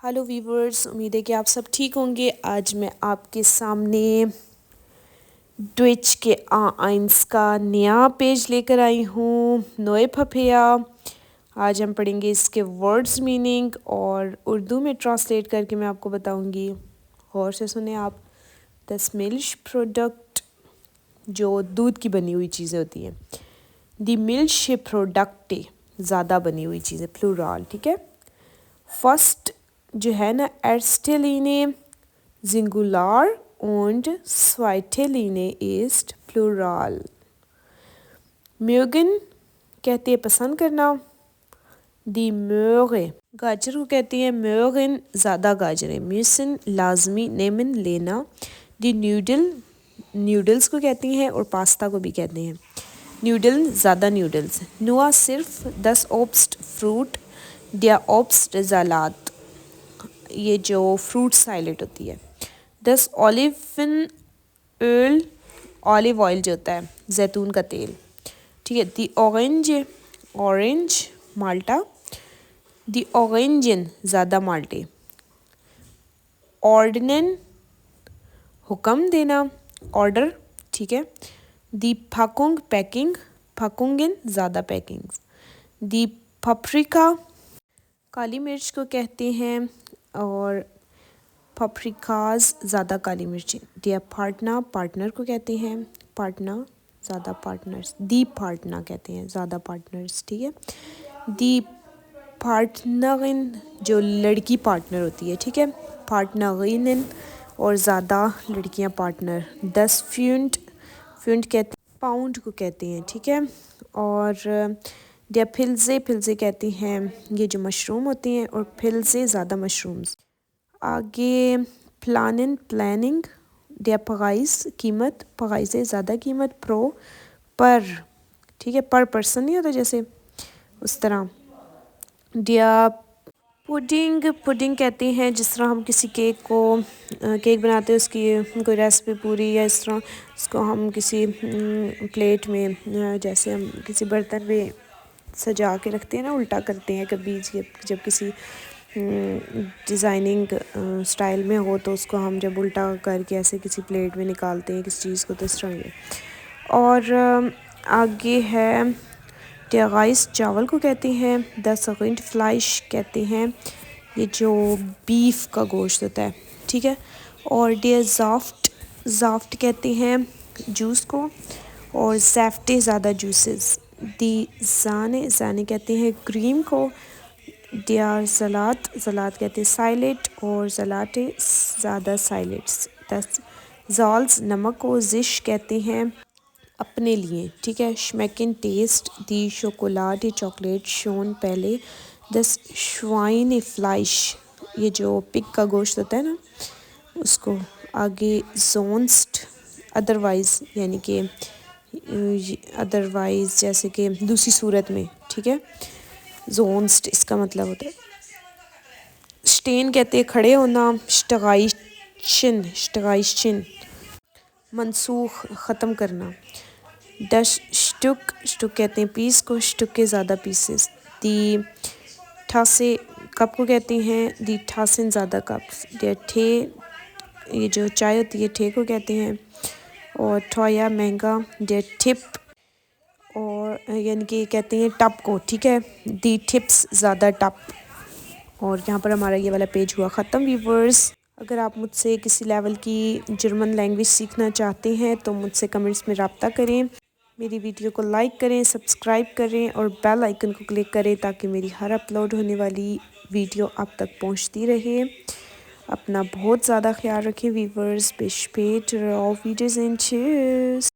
Hello viewers, उम्मीद है कि आप सब ठीक होंगे। आज मैं आपके सामने ट्विच के आइंस का नया पेज लेकर आई हूँ, नोए फफिया। आज हम पढ़ेंगे इसके वर्ड्स मीनिंग और उर्दू में ट्रांसलेट करके मैं आपको बताऊँगी। गौर से सुने आप। दस मिल्क प्रोडक्ट, जो दूध की बनी हुई चीज़ें होती हैं। दी मिल्क प्रोडक्ट, ज़्यादा बनी हुई चीज़ें, प्लूरल, ठीक है। फर्स्ट जो है ना, एर्स्टेलिने सिंगुलर und zweiteline ist प्लूरल। म्यूगन कहते हैं पसंद करना। दी möge, गाजर को कहती हैं mögen, ज़्यादा गाजरें। müssen लाजमी, nehmen लेना। दी न्यूडल, न्यूडल्स को कहती हैं और पास्ता को भी कहते हैं। न्यूडल, ज़्यादा न्यूडल्स। नुआ सिर्फ, दस ओब्स्ट फ्रूट, दिया ओब्स्ट सलाद, ये जो फ्रूट सैलेड होती है। दस ऑलिवन ऑयल, ऑलिव ऑयल जो होता है, जैतून का तेल, ठीक है। दी ऑरेंज, ऑरेंज माल्टा। दी ऑरेंजन, ज़्यादा माल्टे। ऑर्डनेन, हुक्म देना, ऑर्डर, ठीक है। दी फाकुंग, पैकिंग, फाकुंगन, ज़्यादा पैकिंग। दी पप्रिका, काली मिर्च को कहते हैं और पप्रिकाज, ज़्यादा काली मिर्ची। दिया पार्टनर, पार्टनर को कहते हैं, पार्टनर, ज़्यादा पार्टनर्स। दी पार्टनर कहते हैं, ज़्यादा पार्टनर्स, ठीक है। दी पार्टनरिन, जो लड़की पार्टनर होती है, ठीक है। पार्टनरिन, और ज़्यादा लड़कियां पार्टनर। दस फ्यूंट, फ्यूंट कहते हैं पाउंड को कहते हैं, ठीक है। और दिया फिल्जे, फिल्जे कहते हैं ये जो मशरूम होती हैं, और फिल्जे ज़्यादा मशरूम्स। आगे प्लानिंग, प्लानिंग। दिया प्राइस, कीमत, प्राइस है ज़्यादा कीमत। प्रो, पर, ठीक है, पर पर्सन नहीं होता जैसे, उस तरह। दिया पुडिंग, पुडिंग कहते हैं जिस तरह हम किसी केक को केक बनाते हैं, उसकी कोई रेसिपी पूरी, या इस तरह उसको हम किसी प्लेट में, जैसे हम किसी बर्तन में सजा के रखते हैं ना, उल्टा करते हैं कभी, जब किसी डिज़ाइनिंग स्टाइल में हो तो उसको हम जब उल्टा करके ऐसे किसी प्लेट में निकालते हैं किसी चीज़ को, तो इस तरह ये। और आगे है der राइस, चावल को कहते हैं। दस रिंड फ्लाइश कहते हैं ये जो बीफ का गोश्त होता है, ठीक है। और der ज़ाफ्ट, ज़ाफ्ट कहते हैं जूस को, और ज़ैफ्टे, ज़्यादा जूसेस। दी ज़ाने, ज़ाने कहते हैं क्रीम को। दिया सलाद, सलाद कहते हैं साइलेट, और सलाटे, ज़्यादा साइलेट्स। दस जॉल्स, नमक को। जिश कहते हैं अपने लिए, ठीक है। श्मेकिन, टेस्ट। दी शोकोलाट, चॉकलेट। शोन, पहले। दस श्वाइन फ्लाइश, ये जो पिग का गोश्त होता है ना, उसको। आगे जोन्स्ट, अदरवाइज़, यानी कि अदरवाइज़ जैसे कि दूसरी सूरत में, ठीक है। जोन्स्ट इसका मतलब होता है। स्टेन कहते हैं खड़े होना। स्टगाइशन, स्टगाइशन मनसूख, ख़त्म करना। डश स्टुक, स्टुक कहते हैं पीस को। स्टुक के, ज़्यादा पीसेस। दी ठासे, कप को कहते हैं। दी ठासन, ज़्यादा कप्स। दी ठे, ये जो चाय होती है, ठे को कहते हैं। और ठोया, महंगा। दी टिप, और यानी कि कहते हैं टप को, ठीक है। दी टिप्स, ज़्यादा टप। और यहाँ पर हमारा ये वाला पेज हुआ ख़त्म व्यूवर्स। अगर आप मुझसे किसी लेवल की जर्मन लैंग्वेज सीखना चाहते हैं तो मुझसे कमेंट्स में रब्ता करें। मेरी वीडियो को लाइक करें, सब्सक्राइब करें और बेल आइकन को क्लिक करें ताकि मेरी हर अपलोड होने वाली वीडियो आप तक पहुंचती रहे। अपना बहुत ज़्यादा ख्याल रखें viewers. bis später, auf Wiedersehen, tschüss।